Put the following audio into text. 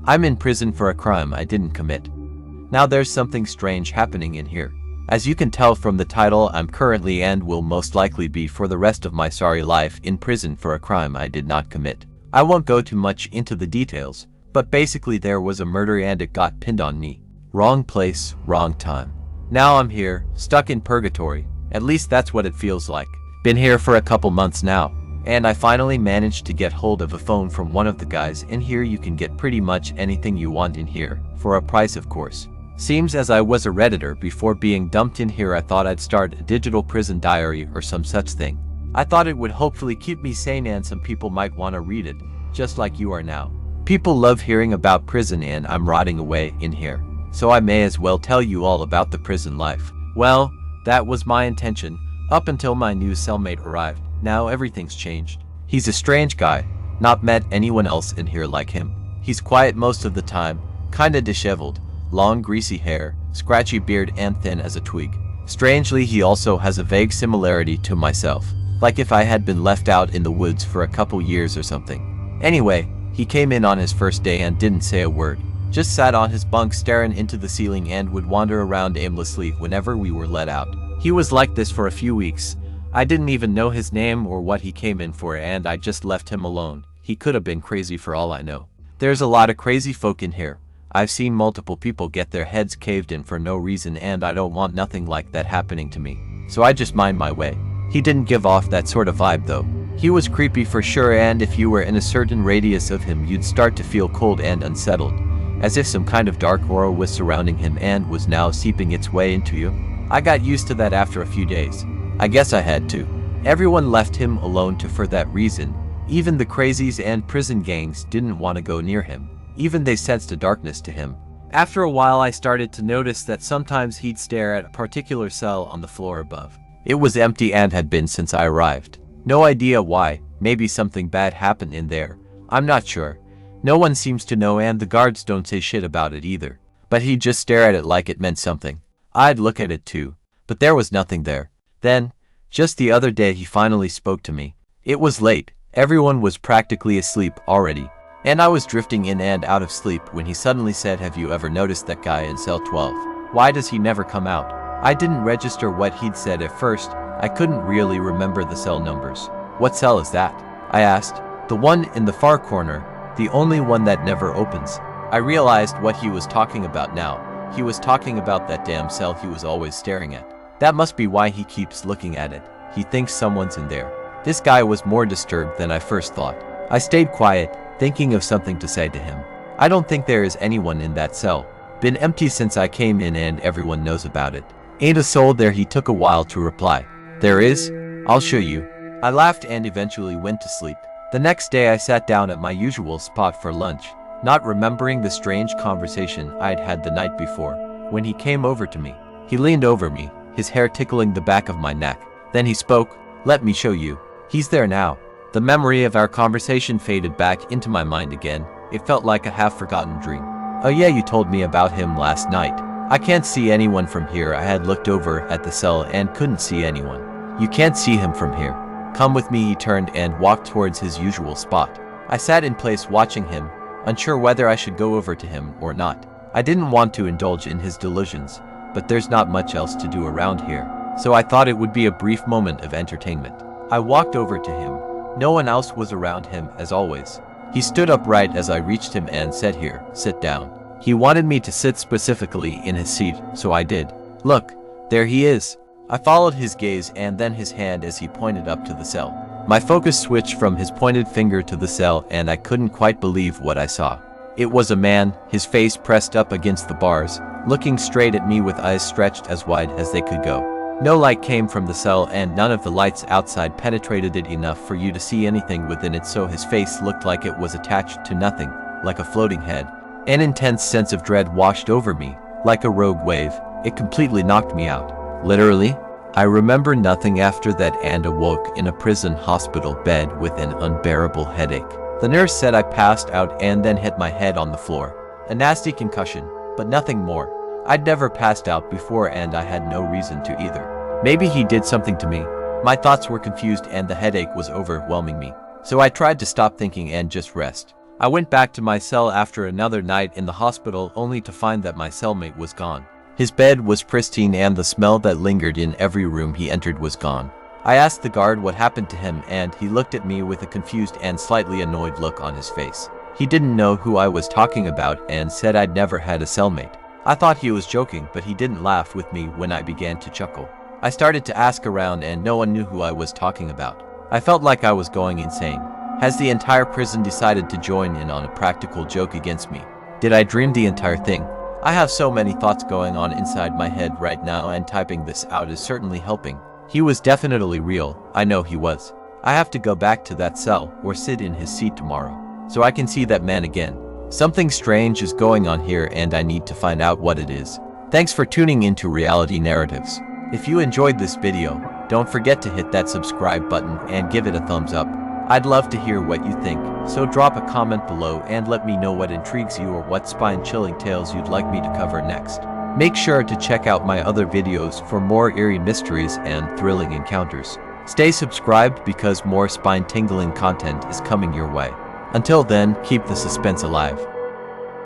I'm in prison for a crime I didn't commit. Now there's something strange happening in here. As you can tell from the title, I'm currently and will most likely be for the rest of my sorry life in prison for a crime I did not commit. I won't go too much into the details, but basically there was a murder and it got pinned on me. Wrong place, wrong time. Now I'm here, stuck in purgatory. At least that's what it feels like. Been here for a couple months now, and I finally managed to get hold of a phone from one of the guys in here. You can get pretty much anything you want in here, for a price of course. Seems as I was a Redditor before being dumped in here, I thought I'd start a digital prison diary or some such thing. I thought it would hopefully keep me sane and some people might want to read it, just like you are now. People love hearing about prison and I'm rotting away in here, so I may as well tell you all about the prison life. Well, that was my intention, up until my new cellmate arrived. Now everything's changed. He's a strange guy, not met anyone else in here like him. He's quiet most of the time, kinda disheveled, long greasy hair, scratchy beard and thin as a twig. Strangely, he also has a vague similarity to myself, like if I had been left out in the woods for a couple years or something. Anyway, he came in on his first day and didn't say a word, just sat on his bunk staring into the ceiling and would wander around aimlessly whenever we were let out. He was like this for a few weeks. I didn't even know his name or what he came in for and I just left him alone. He could have been crazy for all I know. There's a lot of crazy folk in here. I've seen multiple people get their heads caved in for no reason and I don't want nothing like that happening to me. So I just mind my way. He didn't give off that sort of vibe though. He was creepy for sure, and if you were in a certain radius of him you'd start to feel cold and unsettled, as if some kind of dark aura was surrounding him and was now seeping its way into you. I got used to that after a few days. I guess I had to. Everyone left him alone for that reason. Even the crazies and prison gangs didn't want to go near him. Even they sensed a darkness to him. After a while I started to notice that sometimes he'd stare at a particular cell on the floor above. It was empty and had been since I arrived. No idea why. Maybe something bad happened in there. I'm not sure. No one seems to know and the guards don't say shit about it either. But he'd just stare at it like it meant something. I'd look at it too, but there was nothing there. Then, just the other day he finally spoke to me. It was late. Everyone was practically asleep already. And I was drifting in and out of sleep when he suddenly said, "Have you ever noticed that guy in cell 12? Why does he never come out?" I didn't register what he'd said at first. I couldn't really remember the cell numbers. "What cell is that?" I asked. "The one in the far corner, the only one that never opens." I realized what he was talking about now. He was talking about that damn cell he was always staring at. That must be why he keeps looking at it. He thinks someone's in there. This guy was more disturbed than I first thought. I stayed quiet, thinking of something to say to him. "I don't think there is anyone in that cell. Been empty since I came in and everyone knows about it. Ain't a soul there." He took a while to reply. "There is? I'll show you." I laughed and eventually went to sleep. The next day I sat down at my usual spot for lunch, not remembering the strange conversation I'd had the night before, when he came over to me. He leaned over me, his hair tickling the back of my neck. Then he spoke. "Let me show you." He's there now. The memory of our conversation faded back into my mind again. It felt like a half-forgotten dream. "Oh yeah, you told me about him last night. I can't see anyone from here." I had looked over at the cell and couldn't see anyone. "You can't see him from here. Come with me." He turned and walked towards his usual spot. I sat in place watching him, unsure whether I should go over to him or not. I didn't want to indulge in his delusions, but there's not much else to do around here, so I thought it would be a brief moment of entertainment. I walked over to him. No one else was around him, as always. He stood upright as I reached him and said, "Here, sit down." He wanted me to sit specifically in his seat, so I did. "Look, there he is." I followed his gaze and then his hand as he pointed up to the cell. My focus switched from his pointed finger to the cell and I couldn't quite believe what I saw. It was a man, his face pressed up against the bars, looking straight at me with eyes stretched as wide as they could go. No light came from the cell and none of the lights outside penetrated it enough for you to see anything within it, so his face looked like it was attached to nothing, like a floating head. An intense sense of dread washed over me, like a rogue wave. It completely knocked me out. Literally. I remember nothing after that and awoke in a prison hospital bed with an unbearable headache. The nurse said I passed out and then hit my head on the floor. A nasty concussion, but nothing more. I'd never passed out before and I had no reason to either. Maybe he did something to me. My thoughts were confused and the headache was overwhelming me. So I tried to stop thinking and just rest. I went back to my cell after another night in the hospital only to find that my cellmate was gone. His bed was pristine and the smell that lingered in every room he entered was gone. I asked the guard what happened to him and he looked at me with a confused and slightly annoyed look on his face. He didn't know who I was talking about and said I'd never had a cellmate. I thought he was joking, but he didn't laugh with me when I began to chuckle. I started to ask around and no one knew who I was talking about. I felt like I was going insane. Has the entire prison decided to join in on a practical joke against me? Did I dream the entire thing? I have so many thoughts going on inside my head right now and typing this out is certainly helping. He was definitely real, I know he was. I have to go back to that cell or sit in his seat tomorrow, so I can see that man again. Something strange is going on here and I need to find out what it is. Thanks for tuning into Reality Narratives. If you enjoyed this video, don't forget to hit that subscribe button and give it a thumbs up. I'd love to hear what you think, so drop a comment below and let me know what intrigues you or what spine-chilling tales you'd like me to cover next. Make sure to check out my other videos for more eerie mysteries and thrilling encounters. Stay subscribed because more spine-tingling content is coming your way. Until then, keep the suspense alive.